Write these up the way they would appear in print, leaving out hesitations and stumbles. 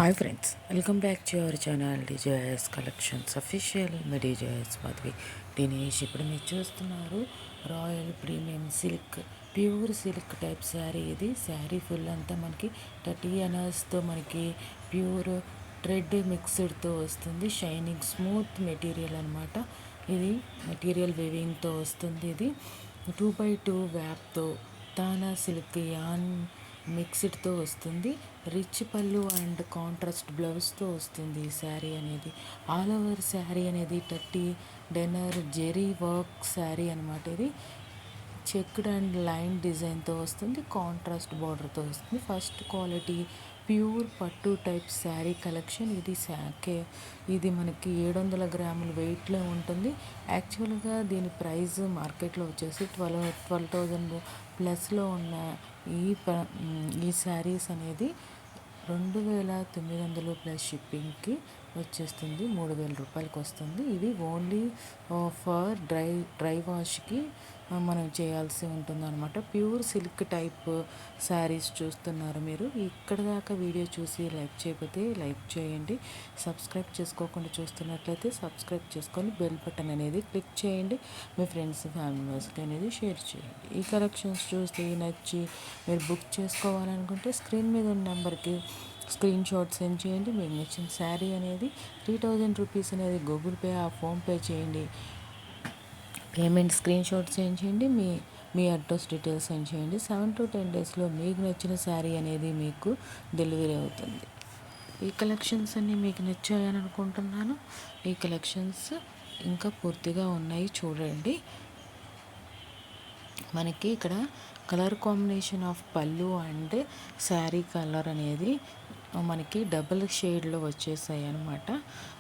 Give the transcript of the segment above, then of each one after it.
Hi friends, welcome back to our channel DJS collections official. మీ DJS Madhavi Dinesh. ఇప్పుడు మీరు చూస్తున్నారు royal premium silk, pure silk type sari. ఇది sari full అంతా మనకి 30 అనాస్తో మనకి ప్యూర్ థ్రెడ్ మిక్స్డ్తో వస్తుంది. షైనింగ్ స్మూత్ మెటీరియల్ అనమాట. ఇది మెటీరియల్ వేవింగ్తో వస్తుంది. ఇది 2x2 వ్యాప్తో తానా సిల్క్ యాన్ మిక్స్డ్తో వస్తుంది. రిచ్ పళ్ళు అండ్ కాంట్రాస్ట్ బ్లౌజ్తో వస్తుంది ఈ శారీ అనేది. ఆల్ ఓవర్ శారీ అనేది 30 డెనర్ జెరీ వర్క్ శారీ అనమాట. ఇది చెక్డ్ అండ్ లైన్ డిజైన్తో వస్తుంది. కాంట్రాస్ట్ బార్డర్తో వస్తుంది. ఫస్ట్ క్వాలిటీ ప్యూర్ పట్టు టైప్ శారీ కలెక్షన్. ఇది మనకి 700 గ్రాముల వెయిట్లో ఉంటుంది. యాక్చువల్గా దీని ప్రైస్ మార్కెట్లో వచ్చేసి 12,000 ప్లస్లో ఉన్న ఈ శారీస్ అనేది 2,900 ప్లస్ షిప్పింగ్కి వచ్చేస్తుంది. 3,000 రూపాయలకి వస్తుంది. ఇది ఓన్లీ ఫర్ డ్రై వాష్కి మనం చేయాల్సి ఉంటుంది అనమాట. ప్యూర్ సిల్క్ టైప్ శారీస్ చూస్తున్నారు మీరు. ఇక్కడ దాకా వీడియో చూసి లైక్ చేయకపోతే లైక్ చేయండి. సబ్స్క్రైబ్ చేసుకోకుండా చూస్తున్నట్లయితే సబ్స్క్రైబ్ చేసుకొని బెల్ బటన్ అనేది క్లిక్ చేయండి. మీ ఫ్రెండ్స్ ఫ్యామిలీ మెంబర్స్కి అనేది షేర్ చేయండి. ఈ కలెక్షన్స్ చూస్తే నచ్చి మీరు బుక్ చేసుకోవాలనుకుంటే స్క్రీన్ మీద ఉన్న నెంబర్కి స్క్రీన్ షాట్ సెండ్ చేయండి. మీకు నచ్చిన శారీ అనేది 3,000 రూపీస్ అనేది గూగుల్ పే ఫోన్పే చేయండి. పేమెంట్ స్క్రీన్ షాట్ సెండ్ చేయండి. మీ అడ్రస్ డీటెయిల్స్ సెండ్ చేయండి. 7 to 10 డేస్లో మీకు నచ్చిన శారీ అనేది మీకు డెలివరీ అవుతుంది. ఈ కలెక్షన్స్ అన్నీ మీకు నచ్చాయని అనుకుంటున్నాను. ఈ కలెక్షన్స్ ఇంకా పూర్తిగా ఉన్నాయి, చూడండి. మనకి ఇక్కడ కలర్ కాంబినేషన్ ఆఫ్ పళ్ళు అండ్ శారీ కలర్ అనేది మనకి డబుల్ షేడ్లో వచ్చేసాయి అనమాట.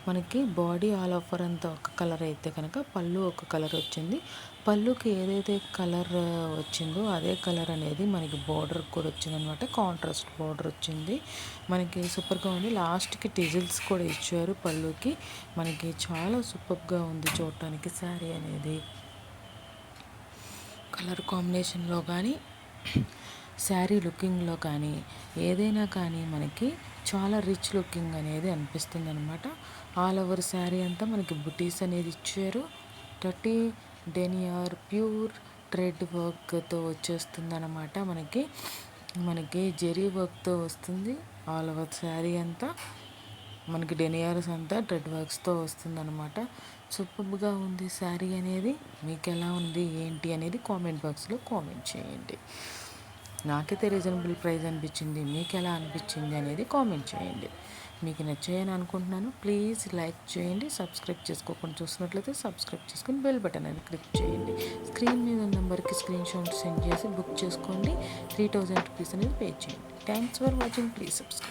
మనకి బాడీ ఆల్ ఓవర్ అంతా ఒక కలర్ అయితే కనుక పళ్ళు ఒక కలర్ వచ్చింది. పళ్ళుకి ఏదైతే కలర్ వచ్చిందో అదే కలర్ అనేది మనకి బార్డర్ కూడా వచ్చింది అనమాట. కాంట్రాస్ట్ బార్డర్ వచ్చింది. మనకి సూపర్గా ఉంది. లాస్ట్కి టిజిల్స్ కూడా ఇచ్చారు పళ్ళుకి. మనకి చాలా సూపర్గా ఉంది చూడటానికి శారీ అనేది. కలర్ కాంబినేషన్లో కానీ శారీ లుకింగ్లో కానీ ఏదైనా కానీ మనకి చాలా రిచ్ లుకింగ్ అనేది అనిపిస్తుంది అనమాట. ఆల్ ఓవర్ శారీ అంతా మనకి బుటీస్ అనేది ఇచ్చారు. 30 డెనియర్ ప్యూర్ థ్రెడ్ వర్క్తో వచ్చేస్తుంది అనమాట. మనకి జెరీ వర్క్తో వస్తుంది. ఆల్ ఓవర్ శారీ అంతా మనకి డెనియర్స్ అంతా థ్రెడ్ వర్క్స్తో వస్తుంది అనమాట. సూపర్గా ఉంది శారీ అనేది. మీకు ఎలా ఉంది ఏంటి అనేది కామెంట్ బాక్స్లో కామెంట్ చేయండి. నాకైతే రీజనబుల్ ప్రైస్ అనిపించింది. మీకు ఎలా అనిపించింది అనేది కామెంట్ చేయండి. మీకు నచ్చాయని అనుకుంటున్నాను. ప్లీజ్ లైక్ చేయండి. సబ్స్క్రైబ్ చేసుకోకుండా చూసినట్లయితే సబ్స్క్రైబ్ చేసుకొని బెల్ బటన్ అనేది క్లిక్ చేయండి. స్క్రీన్ మీద నెంబర్కి స్క్రీన్ షాట్ సెండ్ చేసి బుక్ చేసుకోండి. 3,000 రూపీస్ అనేది పే చేయండి. Thanks for watching. Please subscribe.